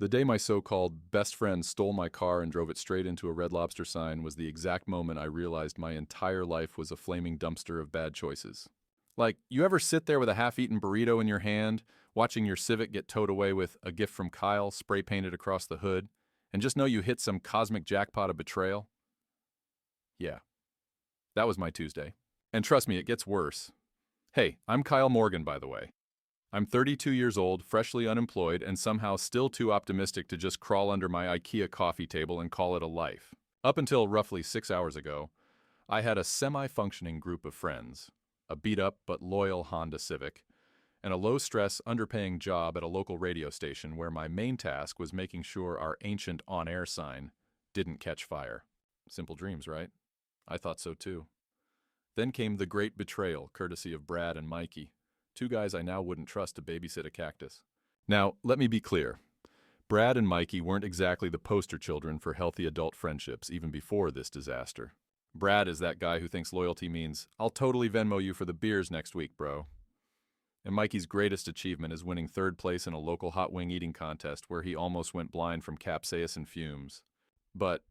The day my so-called best friend stole my car and drove it straight into a Red Lobster sign was the exact moment I realized my entire life was a flaming dumpster of bad choices. Like, you ever sit there with a half-eaten burrito in your hand, watching your Civic get towed away with a gift from Kyle spray-painted across the hood, and just know you hit some cosmic jackpot of betrayal? Yeah, that was my Tuesday. And trust me, it gets worse. Hey, I'm Kyle Morgan, by the way. I'm 32 years old, freshly unemployed, and somehow still too optimistic to just crawl under my IKEA coffee table and call it a life. Up until roughly 6 hours ago, I had a semi-functioning group of friends, a beat-up but loyal Honda Civic, and a low-stress, underpaying job at a local radio station where my main task was making sure our ancient on-air sign didn't catch fire. Simple dreams, right? I thought so too. Then came the great betrayal, courtesy of Brad and Mikey, two guys I now wouldn't trust to babysit a cactus. Now, let me be clear. Brad and Mikey weren't exactly the poster children for healthy adult friendships even before this disaster. Brad is that guy who thinks loyalty means, I'll totally Venmo you for the beers next week, bro. And Mikey's greatest achievement is winning third place in a local hot wing eating contest where he almost went blind from capsaicin fumes. But,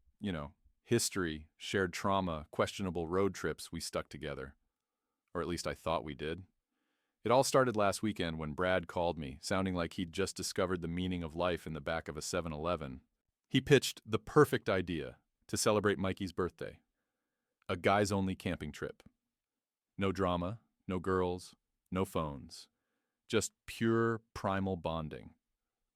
history, shared trauma, questionable road trips, we stuck together. Or at least I thought we did. It all started last weekend when Brad called me, sounding like he'd just discovered the meaning of life in the back of a 7-Eleven. He pitched the perfect idea to celebrate Mikey's birthday. A guys-only camping trip. No drama, no girls, no phones. Just pure primal bonding.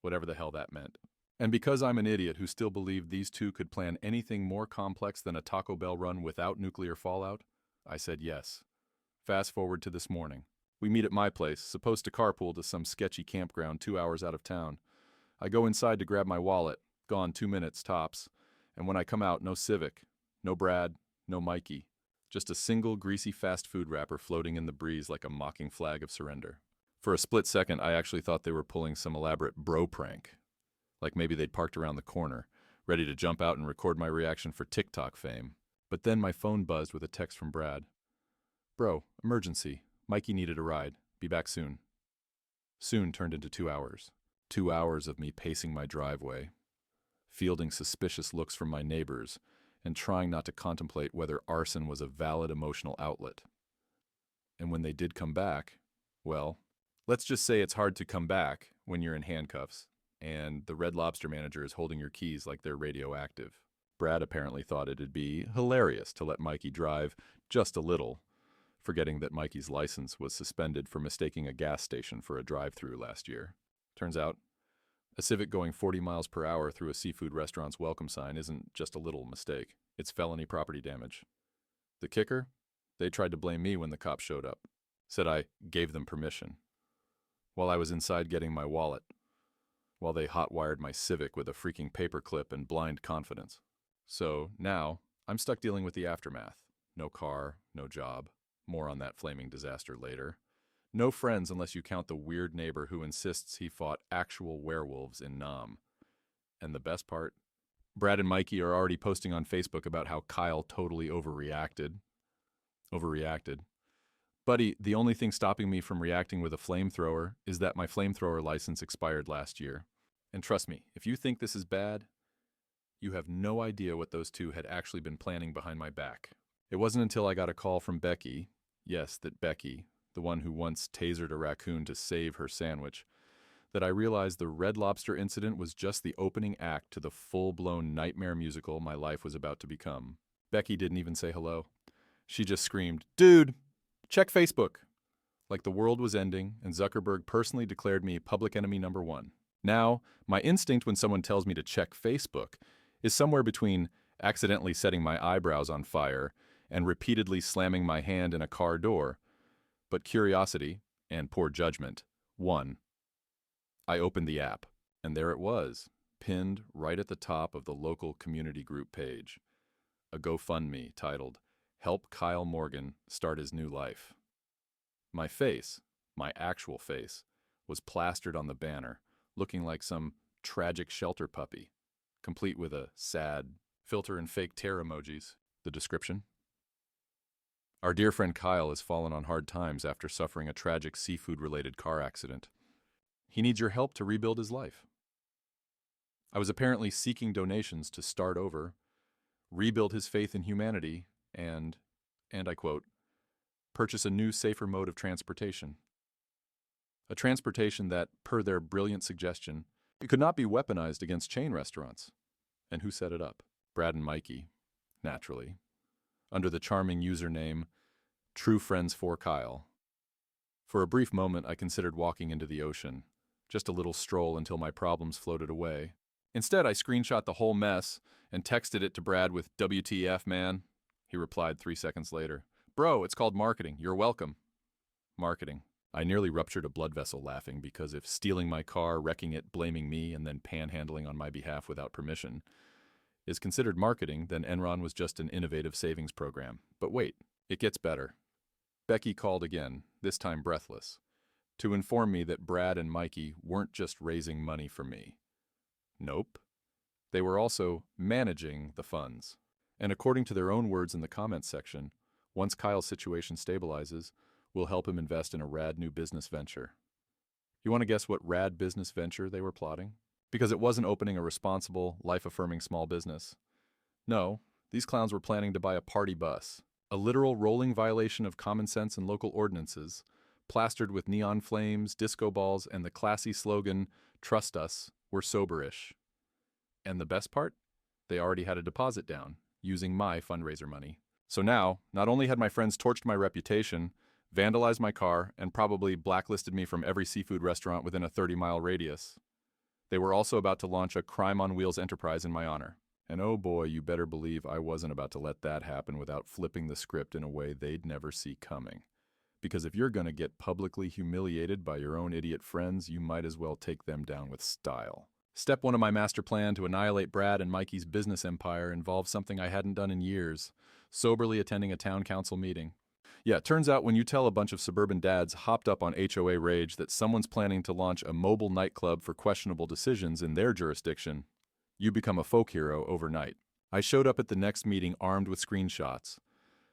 Whatever the hell that meant. And because I'm an idiot who still believed these two could plan anything more complex than a Taco Bell run without nuclear fallout, I said yes. Fast forward to this morning. We meet at my place, supposed to carpool to some sketchy campground 2 hours out of town. I go inside to grab my wallet, gone 2 minutes tops, and when I come out, no Civic, no Brad, no Mikey, just a single greasy fast food wrapper floating in the breeze like a mocking flag of surrender. For a split second, I actually thought they were pulling some elaborate bro prank. Like maybe they'd parked around the corner, ready to jump out and record my reaction for TikTok fame. But then my phone buzzed with a text from Brad. Bro, emergency. Mikey needed a ride. Be back soon. Soon turned into 2 hours. 2 hours of me pacing my driveway, fielding suspicious looks from my neighbors, and trying not to contemplate whether arson was a valid emotional outlet. And when they did come back, well, let's just say it's hard to come back when you're in handcuffs, and the Red Lobster manager is holding your keys like they're radioactive. Brad apparently thought it'd be hilarious to let Mikey drive just a little, forgetting that Mikey's license was suspended for mistaking a gas station for a drive-thru last year. Turns out, a Civic going 40 miles per hour through a seafood restaurant's welcome sign isn't just a little mistake. It's felony property damage. The kicker? They tried to blame me when the cops showed up. Said I gave them permission. While I was inside getting my wallet. While they hot-wired my Civic with a freaking paperclip and blind confidence. So now, I'm stuck dealing with the aftermath. No car, no job. More on that flaming disaster later. No friends unless you count the weird neighbor who insists he fought actual werewolves in Nam. And the best part? Brad and Mikey are already posting on Facebook about how Kyle totally overreacted. Buddy, the only thing stopping me from reacting with a flamethrower is that my flamethrower license expired last year. And trust me, if you think this is bad, you have no idea what those two had actually been planning behind my back. It wasn't until I got a call from Becky, yes, that Becky, the one who once tasered a raccoon to save her sandwich, that I realized the Red Lobster incident was just the opening act to the full-blown nightmare musical my life was about to become. Becky didn't even say hello. She just screamed, "Dude, check Facebook!" Like the world was ending and Zuckerberg personally declared me public enemy number one. Now, my instinct when someone tells me to check Facebook is somewhere between accidentally setting my eyebrows on fire and repeatedly slamming my hand in a car door. But curiosity, and poor judgment, won. I opened the app, and there it was, pinned right at the top of the local community group page. A GoFundMe titled, "Help Kyle Morgan Start His New Life." My face, my actual face, was plastered on the banner, looking like some tragic shelter puppy, complete with a sad filter and fake tear emojis. The description? Our dear friend Kyle has fallen on hard times after suffering a tragic seafood-related car accident. He needs your help to rebuild his life. I was apparently seeking donations to start over, rebuild his faith in humanity, and I quote, purchase a new, safer mode of transportation. A transportation that, per their brilliant suggestion, it could not be weaponized against chain restaurants. And who set it up? Brad and Mikey, naturally, under the charming username True Friends for Kyle. For a brief moment, I considered walking into the ocean, just a little stroll until my problems floated away. Instead, I screenshot the whole mess and texted it to Brad with WTF, man. He replied 3 seconds later. Bro, it's called marketing. You're welcome. Marketing. I nearly ruptured a blood vessel laughing because if stealing my car, wrecking it, blaming me, and then panhandling on my behalf without permission is considered marketing, then Enron was just an innovative savings program. But wait, it gets better. Becky called again, this time breathless, to inform me that Brad and Mikey weren't just raising money for me. Nope. They were also managing the funds. And according to their own words in the comments section, once Kyle's situation stabilizes, we'll help him invest in a rad new business venture. You want to guess what rad business venture they were plotting? Because it wasn't opening a responsible, life-affirming small business. No, these clowns were planning to buy a party bus, a literal rolling violation of common sense and local ordinances, plastered with neon flames, disco balls, and the classy slogan, "Trust us, we're soberish." And the best part? They already had a deposit down, using my fundraiser money. So now, not only had my friends torched my reputation, vandalized my car, and probably blacklisted me from every seafood restaurant within a 30-mile radius, they were also about to launch a crime on wheels enterprise in my honor. And oh boy, you better believe I wasn't about to let that happen without flipping the script in a way they'd never see coming. Because if you're going to get publicly humiliated by your own idiot friends, you might as well take them down with style. Step 1 of my master plan to annihilate Brad and Mikey's business empire involved something I hadn't done in years, soberly attending a town council meeting. Yeah, it turns out when you tell a bunch of suburban dads hopped up on HOA rage that someone's planning to launch a mobile nightclub for questionable decisions in their jurisdiction, you become a folk hero overnight. I showed up at the next meeting armed with screenshots,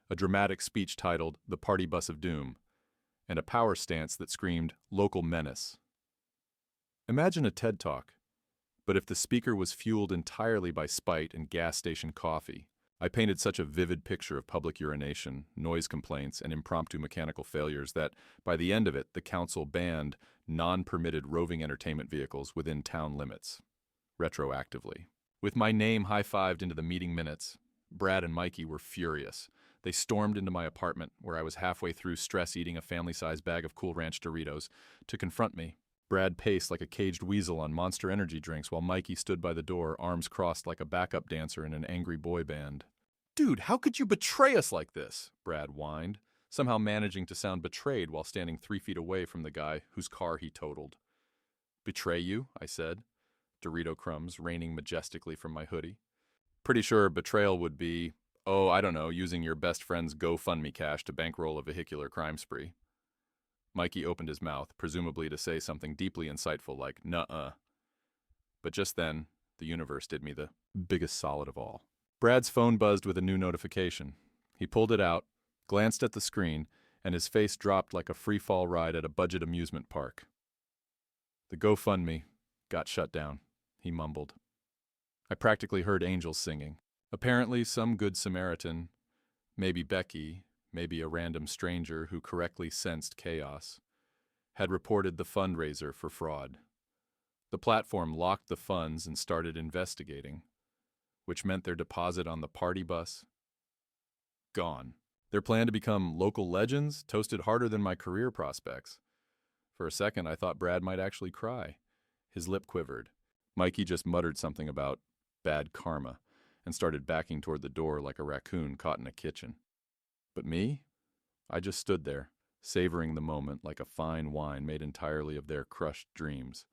a dramatic speech titled The Party Bus of Doom, and a power stance that screamed local menace. Imagine a TED Talk, but if the speaker was fueled entirely by spite and gas station coffee. I painted such a vivid picture of public urination, noise complaints, and impromptu mechanical failures that, by the end of it, the council banned non-permitted roving entertainment vehicles within town limits, retroactively. With my name high-fived into the meeting minutes, Brad and Mikey were furious. They stormed into my apartment, where I was halfway through stress eating a family-sized bag of Cool Ranch Doritos, to confront me. Brad paced like a caged weasel on Monster Energy drinks while Mikey stood by the door, arms crossed like a backup dancer in an angry boy band. Dude, how could you betray us like this? Brad whined, somehow managing to sound betrayed while standing 3 feet away from the guy whose car he totaled. Betray you? I said, Dorito crumbs raining majestically from my hoodie. Pretty sure betrayal would be, I don't know, using your best friend's GoFundMe cash to bankroll a vehicular crime spree. Mikey opened his mouth, presumably to say something deeply insightful like, nuh-uh. But just then, the universe did me the biggest solid of all. Brad's phone buzzed with a new notification. He pulled it out, glanced at the screen, and his face dropped like a free-fall ride at a budget amusement park. The GoFundMe got shut down, he mumbled. I practically heard angels singing. Apparently, some good Samaritan, maybe Becky, maybe a random stranger who correctly sensed chaos, had reported the fundraiser for fraud. The platform locked the funds and started investigating, which meant their deposit on the party bus, gone. Their plan to become local legends toasted harder than my career prospects. For a second, I thought Brad might actually cry. His lip quivered. Mikey just muttered something about bad karma and started backing toward the door like a raccoon caught in a kitchen. But me? I just stood there, savoring the moment like a fine wine made entirely of their crushed dreams.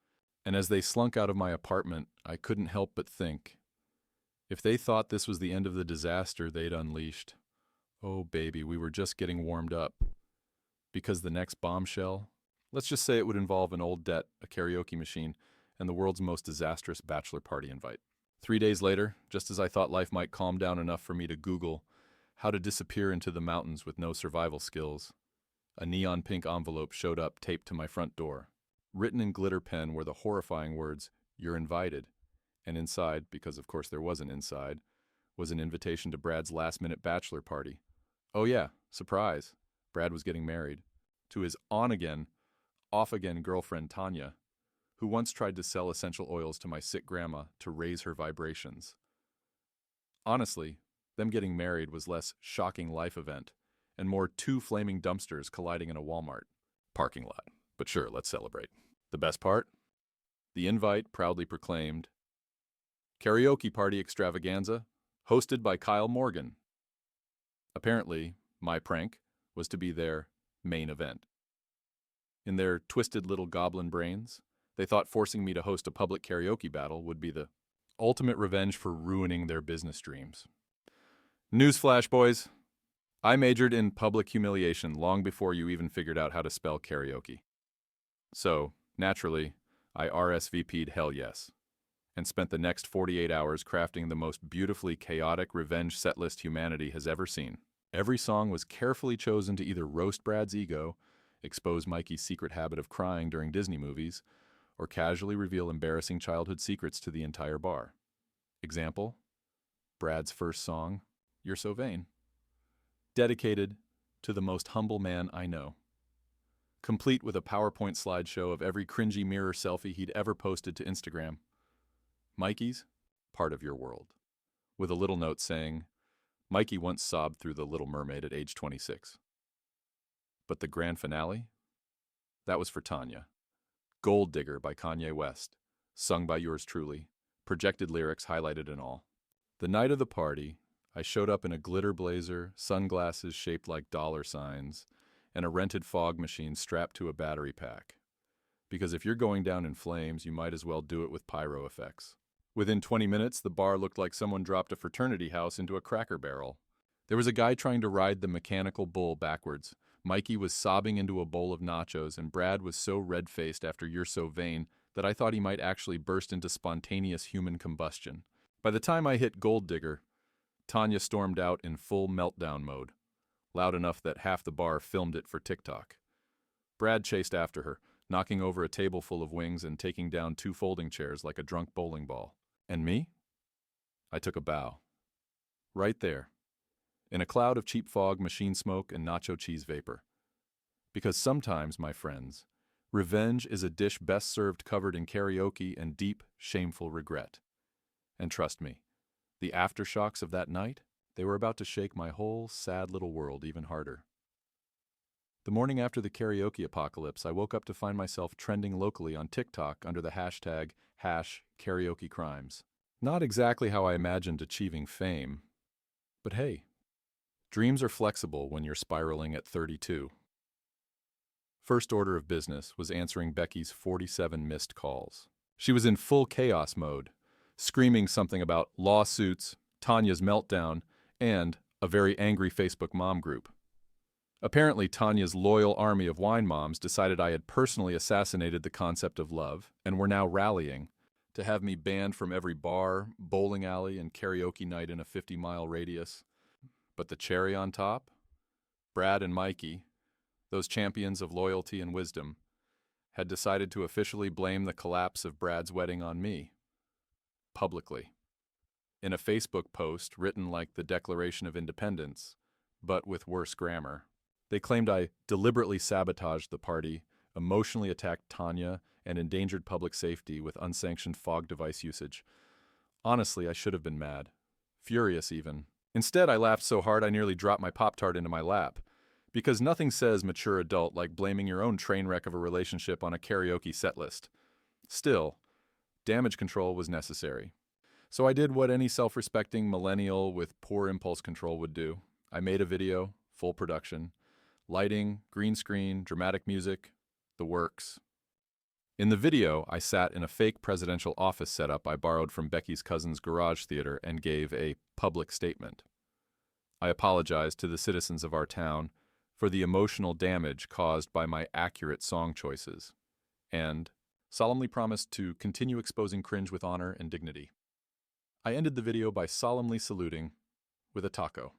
And as they slunk out of my apartment, I couldn't help but think, if they thought this was the end of the disaster they'd unleashed, oh baby, we were just getting warmed up. Because the next bombshell, let's just say it would involve an old debt, a karaoke machine, and the world's most disastrous bachelor party invite. 3 days later, just as I thought life might calm down enough for me to Google how to disappear into the mountains with no survival skills, a neon pink envelope showed up taped to my front door. Written in glitter pen were the horrifying words, "You're invited," And inside, because of course there was an inside, was an invitation to Brad's last-minute bachelor party. Oh yeah, surprise. Brad was getting married to his on-again, off-again girlfriend Tanya, who once tried to sell essential oils to my sick grandma to raise her vibrations. Honestly, them getting married was less shocking life event and more two flaming dumpsters colliding in a Walmart parking lot. But sure, let's celebrate. The best part? The invite proudly proclaimed, karaoke party extravaganza, hosted by Kyle Morgan. Apparently, my prank was to be their main event. In their twisted little goblin brains, they thought forcing me to host a public karaoke battle would be the ultimate revenge for ruining their business dreams. Newsflash, boys. I majored in public humiliation long before you even figured out how to spell karaoke. So, naturally, I RSVP'd hell yes, and spent the next 48 hours crafting the most beautifully chaotic revenge setlist humanity has ever seen. Every song was carefully chosen to either roast Brad's ego, expose Mikey's secret habit of crying during Disney movies, or casually reveal embarrassing childhood secrets to the entire bar. Example, Brad's first song, You're So Vain. Dedicated to the most humble man I know. Complete with a PowerPoint slideshow of every cringy mirror selfie he'd ever posted to Instagram. Mikey's, part of your world. With a little note saying, Mikey once sobbed through The Little Mermaid at age 26. But the grand finale? That was for Tanya. Gold Digger by Kanye West, sung by yours truly, projected lyrics highlighted and all. The night of the party, I showed up in a glitter blazer, sunglasses shaped like dollar signs, and a rented fog machine strapped to a battery pack. Because if you're going down in flames, you might as well do it with pyro effects. Within 20 minutes, the bar looked like someone dropped a fraternity house into a Cracker Barrel. There was a guy trying to ride the mechanical bull backwards. Mikey was sobbing into a bowl of nachos, and Brad was so red-faced after You're So Vain that I thought he might actually burst into spontaneous human combustion. By the time I hit Gold Digger, Tanya stormed out in full meltdown mode, loud enough that half the bar filmed it for TikTok. Brad chased after her, knocking over a table full of wings and taking down 2 folding chairs like a drunk bowling ball. And me? I took a bow. Right there, in a cloud of cheap fog, machine smoke, and nacho cheese vapor. Because sometimes, my friends, revenge is a dish best served covered in karaoke and deep, shameful regret. And trust me, the aftershocks of that night, they were about to shake my whole sad little world even harder. The morning after the karaoke apocalypse, I woke up to find myself trending locally on TikTok under the hashtag #karaokecrimes. Not exactly how I imagined achieving fame, but hey, dreams are flexible when you're spiraling at 32. First order of business was answering Becky's 47 missed calls. She was in full chaos mode, screaming something about lawsuits, Tanya's meltdown, and a very angry Facebook mom group. Apparently, Tanya's loyal army of wine moms decided I had personally assassinated the concept of love and were now rallying to have me banned from every bar, bowling alley, and karaoke night in a 50-mile radius. But the cherry on top? Brad and Mikey, those champions of loyalty and wisdom, had decided to officially blame the collapse of Brad's wedding on me. Publicly. In a Facebook post written like the Declaration of Independence, but with worse grammar. They claimed I deliberately sabotaged the party, emotionally attacked Tanya, and endangered public safety with unsanctioned fog device usage. Honestly, I should have been mad. Furious even. Instead, I laughed so hard I nearly dropped my Pop-Tart into my lap. Because nothing says mature adult like blaming your own train wreck of a relationship on a karaoke setlist. Still, damage control was necessary. So I did what any self-respecting millennial with poor impulse control would do. I made a video, full production, lighting, green screen, dramatic music, the works. In the video, I sat in a fake presidential office setup I borrowed from Becky's cousin's garage theater and gave a public statement. I apologized to the citizens of our town for the emotional damage caused by my accurate song choices, and solemnly promised to continue exposing cringe with honor and dignity. I ended the video by solemnly saluting with a taco.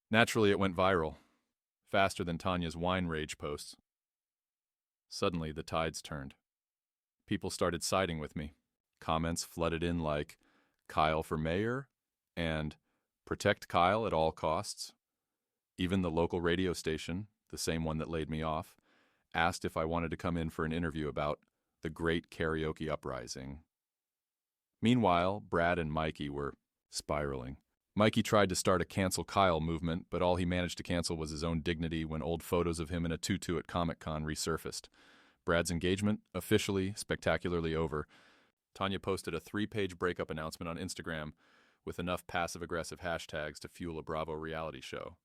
Naturally, it went viral, faster than Tanya's wine rage posts. Suddenly, the tides turned. People started siding with me. Comments flooded in like, Kyle for mayor, and protect Kyle at all costs. Even the local radio station, the same one that laid me off, asked if I wanted to come in for an interview about the Great Karaoke Uprising. Meanwhile, Brad and Mikey were spiraling. Mikey tried to start a cancel Kyle movement, but all he managed to cancel was his own dignity when old photos of him in a tutu at Comic-Con resurfaced. Brad's engagement, officially, spectacularly over. Tanya posted a 3-page breakup announcement on Instagram with enough passive-aggressive hashtags to fuel a Bravo reality show.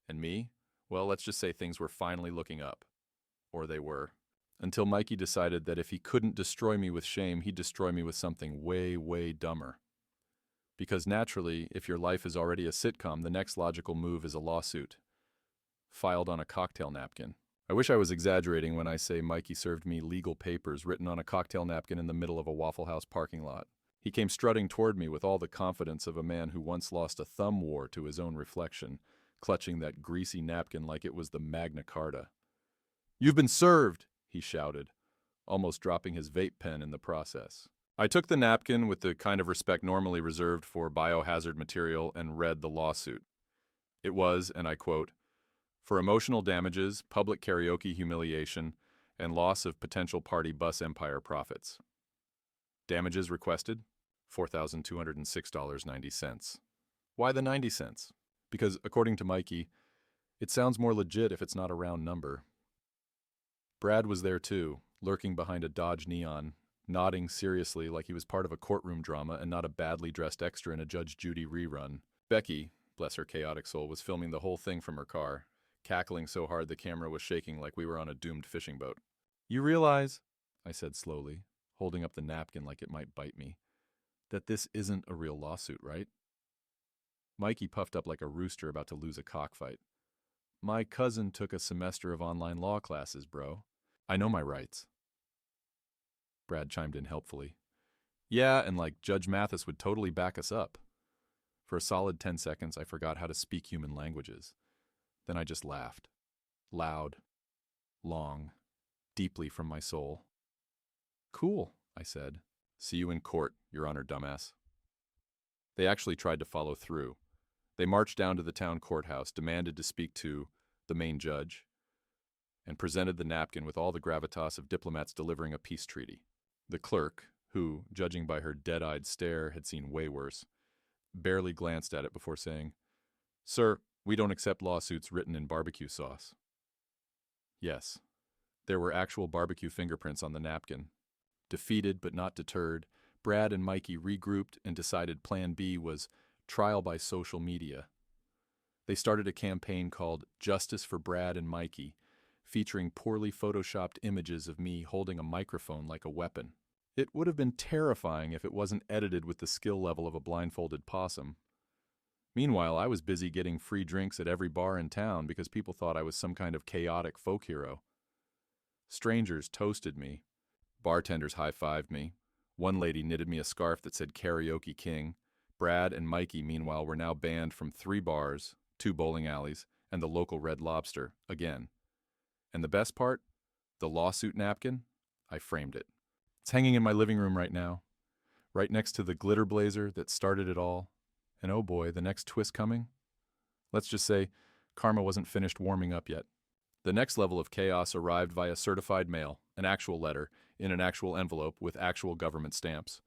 And me? Well, let's just say things were finally looking up. Or they were. Until Mikey decided that if he couldn't destroy me with shame, he'd destroy me with something way, way dumber. Because naturally, if your life is already a sitcom, the next logical move is a lawsuit. Filed on a cocktail napkin. I wish I was exaggerating when I say Mikey served me legal papers written on a cocktail napkin in the middle of a Waffle House parking lot. He came strutting toward me with all the confidence of a man who once lost a thumb war to his own reflection, clutching that greasy napkin like it was the Magna Carta. "You've been served!" he shouted, almost dropping his vape pen in the process. I took the napkin with the kind of respect normally reserved for biohazard material and read the lawsuit. It was, and I quote, "For emotional damages, public karaoke humiliation, and loss of potential party bus empire profits. Damages requested, $4,206.90. Why the 90 cents? Because, according to Mikey, it sounds more legit if it's not a round number. Brad was there too, lurking behind a Dodge Neon, nodding seriously like he was part of a courtroom drama and not a badly dressed extra in a Judge Judy rerun. Becky, bless her chaotic soul, was filming the whole thing from her car, cackling so hard the camera was shaking like we were on a doomed fishing boat. "You realize," I said slowly, holding up the napkin like it might bite me, "that this isn't a real lawsuit, right?" Mikey puffed up like a rooster about to lose a cockfight. "My cousin took a semester of online law classes, bro. I know my rights." Brad chimed in helpfully. "Yeah, and like Judge Mathis would totally back us up." For a solid 10 seconds, I forgot how to speak human languages. Then I just laughed. Loud, long, deeply from my soul. "Cool," I said. "See you in court, Your Honor, dumbass." They actually tried to follow through. They marched down to the town courthouse, demanded to speak to the main judge, and presented the napkin with all the gravitas of diplomats delivering a peace treaty. The clerk, who, judging by her dead-eyed stare, had seen way worse, barely glanced at it before saying, "Sir, we don't accept lawsuits written in barbecue sauce." Yes, there were actual barbecue fingerprints on the napkin. Defeated but not deterred, Brad and Mikey regrouped and decided Plan B was trial by social media. They started a campaign called Justice for Brad and Mikey, featuring poorly photoshopped images of me holding a microphone like a weapon. It would have been terrifying if it wasn't edited with the skill level of a blindfolded possum. Meanwhile, I was busy getting free drinks at every bar in town because people thought I was some kind of chaotic folk hero. Strangers toasted me. Bartenders high-fived me. One lady knitted me a scarf that said Karaoke King. Brad and Mikey, meanwhile, were now banned from 3 bars, 2 bowling alleys, and the local Red Lobster, again. And the best part? The lawsuit napkin? I framed it. It's hanging in my living room right now, right next to the glitter blazer that started it all. And oh boy, the next twist coming? Let's just say, karma wasn't finished warming up yet. The next level of chaos arrived via certified mail, an actual letter, in an actual envelope with actual government stamps,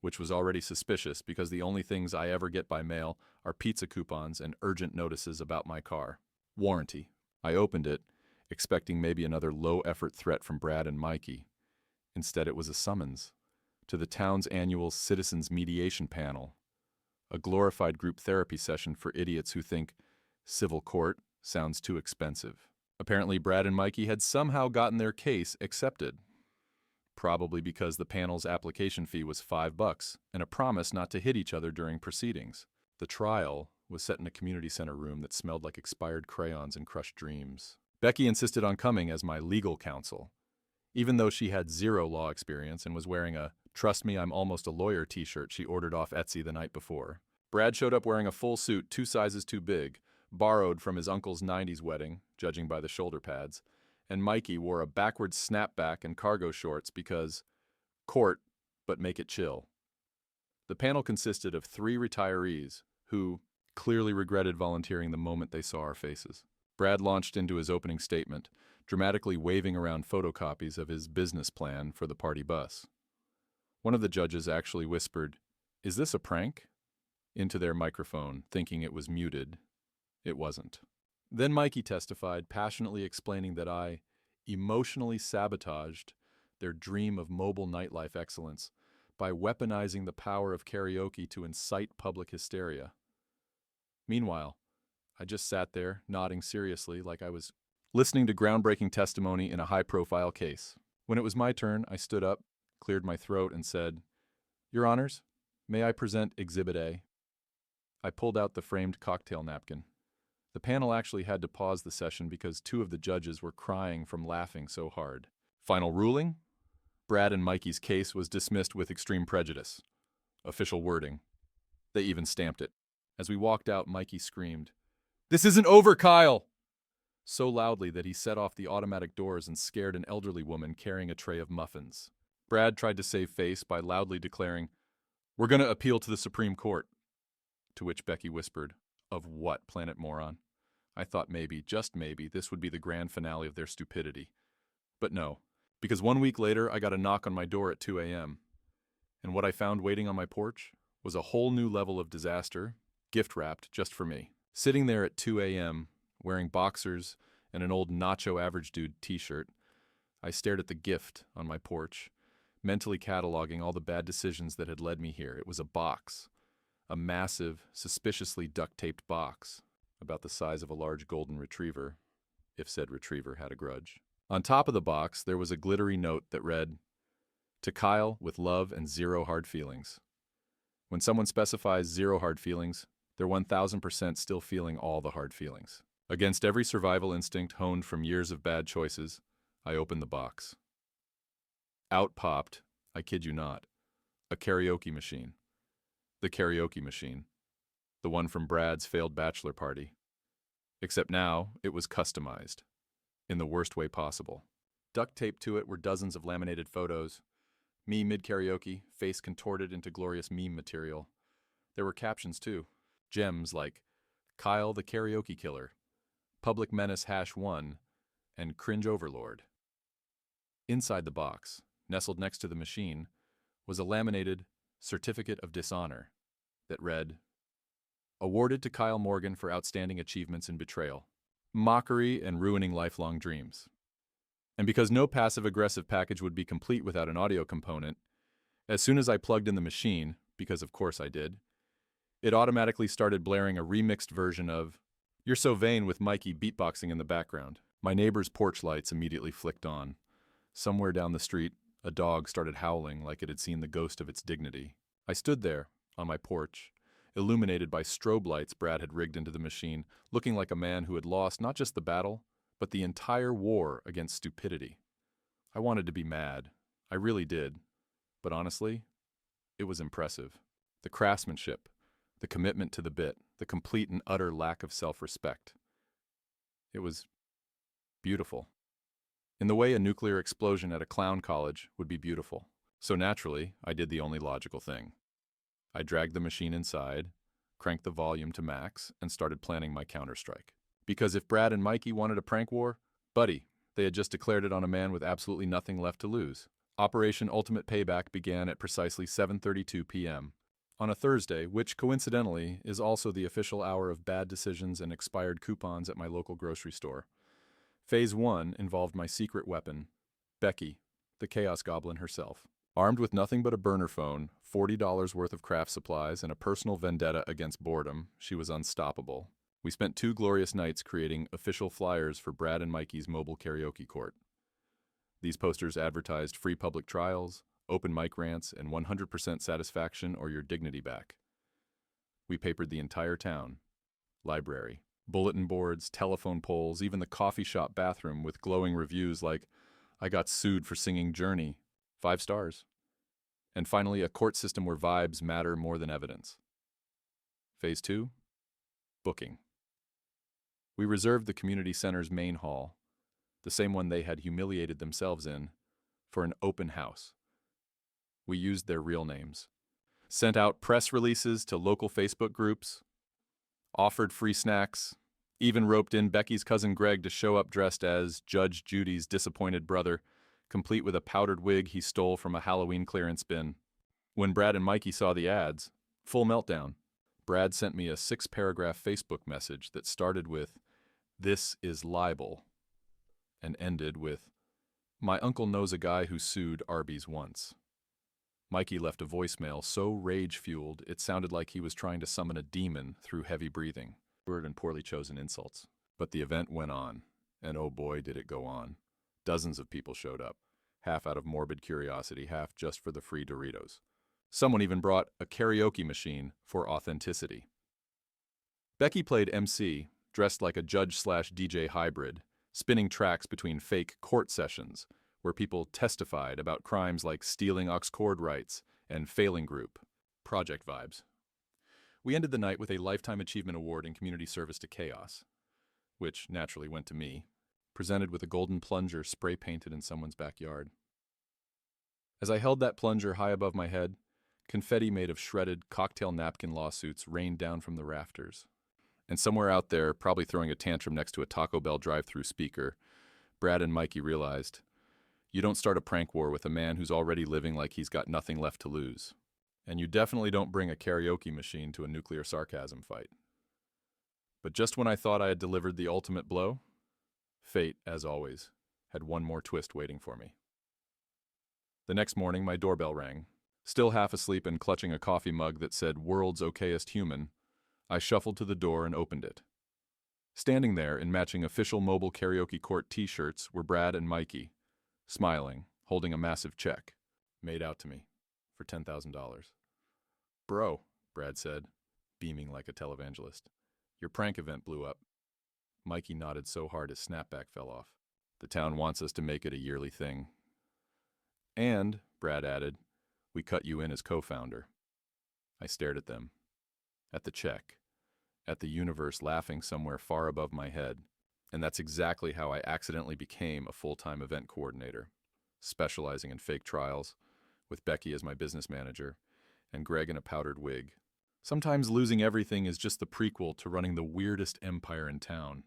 which was already suspicious because the only things I ever get by mail are pizza coupons and urgent notices about my car. Warranty. I opened it, expecting maybe another low-effort threat from Brad and Mikey. Instead, it was a summons to the town's annual Citizens Mediation Panel, a glorified group therapy session for idiots who think civil court sounds too expensive. Apparently, Brad and Mikey had somehow gotten their case accepted. Probably because the panel's application fee was $5 and a promise not to hit each other during proceedings. The trial was set in a community center room that smelled like expired crayons and crushed dreams. Becky insisted on coming as my legal counsel, even though she had 0 law experience and was wearing a "Trust me, I'm almost a lawyer" t-shirt she ordered off Etsy the night before. Brad showed up wearing a full suit 2 sizes too big, borrowed from his uncle's 90s wedding, judging by the shoulder pads, and Mikey wore a backwards snapback and cargo shorts because court, but make it chill. The panel consisted of 3 retirees who clearly regretted volunteering the moment they saw our faces. Brad launched into his opening statement, dramatically waving around photocopies of his business plan for the party bus. One of the judges actually whispered, "Is this a prank?" into their microphone, thinking it was muted. It wasn't. Then Mikey testified, passionately explaining that I emotionally sabotaged their dream of mobile nightlife excellence by weaponizing the power of karaoke to incite public hysteria. Meanwhile, I just sat there, nodding seriously like I was listening to groundbreaking testimony in a high-profile case. When it was my turn, I stood up, cleared my throat, and said, "Your Honors, may I present Exhibit A?" I pulled out the framed cocktail napkin. The panel actually had to pause the session because 2 of the judges were crying from laughing so hard. Final ruling? Brad and Mikey's case was dismissed with extreme prejudice. Official wording. They even stamped it. As we walked out, Mikey screamed, "This isn't over, Kyle!" so loudly that he set off the automatic doors and scared an elderly woman carrying a tray of muffins. Brad tried to save face by loudly declaring, "We're going to appeal to the Supreme Court." To which Becky whispered, "Of what, planet moron?" I thought maybe, just maybe, this would be the grand finale of their stupidity. But no, because 1 week later I got a knock on my door at 2 a.m. And what I found waiting on my porch was a whole new level of disaster, gift-wrapped just for me. Sitting there at 2 a.m., wearing boxers and an old Nacho Average Dude t-shirt, I stared at the gift on my porch, mentally cataloging all the bad decisions that had led me here. It was a box. A massive, suspiciously duct-taped box, about the size of a large golden retriever, if said retriever had a grudge. On top of the box, there was a glittery note that read, "To Kyle with love and 0 hard feelings." When someone specifies 0 hard feelings, they're 1000% still feeling all the hard feelings. Against every survival instinct honed from years of bad choices, I opened the box. Out popped, I kid you not, a karaoke machine. The karaoke machine. The one from Brad's failed bachelor party. Except now, it was customized. In the worst way possible. Duct taped to it were dozens of laminated photos. Me mid-karaoke, face contorted into glorious meme material. There were captions too. Gems like, "Kyle the Karaoke Killer," "Public Menace #1," and "Cringe Overlord." Inside the box, nestled next to the machine, was a laminated Certificate of Dishonor that read, "Awarded to Kyle Morgan for outstanding achievements in betrayal, mockery, and ruining lifelong dreams." And because no passive-aggressive package would be complete without an audio component, as soon as I plugged in the machine, because of course I did, it automatically started blaring a remixed version of "You're So Vain" with Mikey beatboxing in the background. My neighbor's porch lights immediately flicked on. Somewhere down the street, a dog started howling like it had seen the ghost of its dignity. I stood there, on my porch, illuminated by strobe lights Brad had rigged into the machine, looking like a man who had lost not just the battle, but the entire war against stupidity. I wanted to be mad. I really did. But honestly, it was impressive. The craftsmanship, the commitment to the bit, the complete and utter lack of self-respect. It was beautiful. In the way a nuclear explosion at a clown college would be beautiful. So naturally, I did the only logical thing. I dragged the machine inside, cranked the volume to max, and started planning my counterstrike. Because if Brad and Mikey wanted a prank war, buddy, they had just declared it on a man with absolutely nothing left to lose. Operation Ultimate Payback began at precisely 7:32 p.m. on a Thursday, which coincidentally is also the official hour of bad decisions and expired coupons at my local grocery store. Phase 1 involved my secret weapon, Becky, the Chaos Goblin herself. Armed with nothing but a burner phone, $40 worth of craft supplies, and a personal vendetta against boredom, she was unstoppable. We spent 2 glorious nights creating official flyers for Brad and Mikey's mobile karaoke court. These posters advertised free public trials, open mic rants, and 100% satisfaction or your dignity back. We papered the entire town, library, bulletin boards, telephone poles, even the coffee shop bathroom with glowing reviews like, "I got sued for singing Journey, 5 stars. And finally, a court system where vibes matter more than evidence. Phase 2, booking. We reserved the community center's main hall, the same one they had humiliated themselves in, for an open house. We used their real names. Sent out press releases to local Facebook groups, offered free snacks, even roped in Becky's cousin Greg to show up dressed as Judge Judy's disappointed brother, complete with a powdered wig he stole from a Halloween clearance bin. When Brad and Mikey saw the ads, full meltdown. Brad sent me a 6-paragraph Facebook message that started with, "This is libel," and ended with, "My uncle knows a guy who sued Arby's once." Mikey left a voicemail so rage-fueled it sounded like he was trying to summon a demon through heavy breathing, word and poorly chosen insults. But the event went on, and oh boy did it go on. Dozens of people showed up, half out of morbid curiosity, half just for the free Doritos. Someone even brought a karaoke machine for authenticity. Becky played MC, dressed like a judge/DJ hybrid, spinning tracks between fake court sessions, where people testified about crimes like stealing aux cord rights and failing group. Project vibes. We ended the night with a Lifetime Achievement Award in Community Service to Chaos, which naturally went to me, presented with a golden plunger spray-painted in someone's backyard. As I held that plunger high above my head, confetti made of shredded cocktail napkin lawsuits rained down from the rafters. And somewhere out there, probably throwing a tantrum next to a Taco Bell drive-thru speaker, Brad and Mikey realized, you don't start a prank war with a man who's already living like he's got nothing left to lose. And you definitely don't bring a karaoke machine to a nuclear sarcasm fight. But just when I thought I had delivered the ultimate blow, fate, as always, had one more twist waiting for me. The next morning, my doorbell rang. Still half asleep and clutching a coffee mug that said "World's Okayest Human," I shuffled to the door and opened it. Standing there in matching official mobile karaoke court t-shirts were Brad and Mikey, smiling, holding a massive check, made out to me, for $10,000. "Bro," Brad said, beaming like a televangelist, "your prank event blew up." Mikey nodded so hard his snapback fell off. "The town wants us to make it a yearly thing." "And," Brad added, "we cut you in as co-founder." I stared at them, at the check, at the universe laughing somewhere far above my head, and that's exactly how I accidentally became a full-time event coordinator, specializing in fake trials, with Becky as my business manager, and Greg in a powdered wig. Sometimes losing everything is just the prequel to running the weirdest empire in town.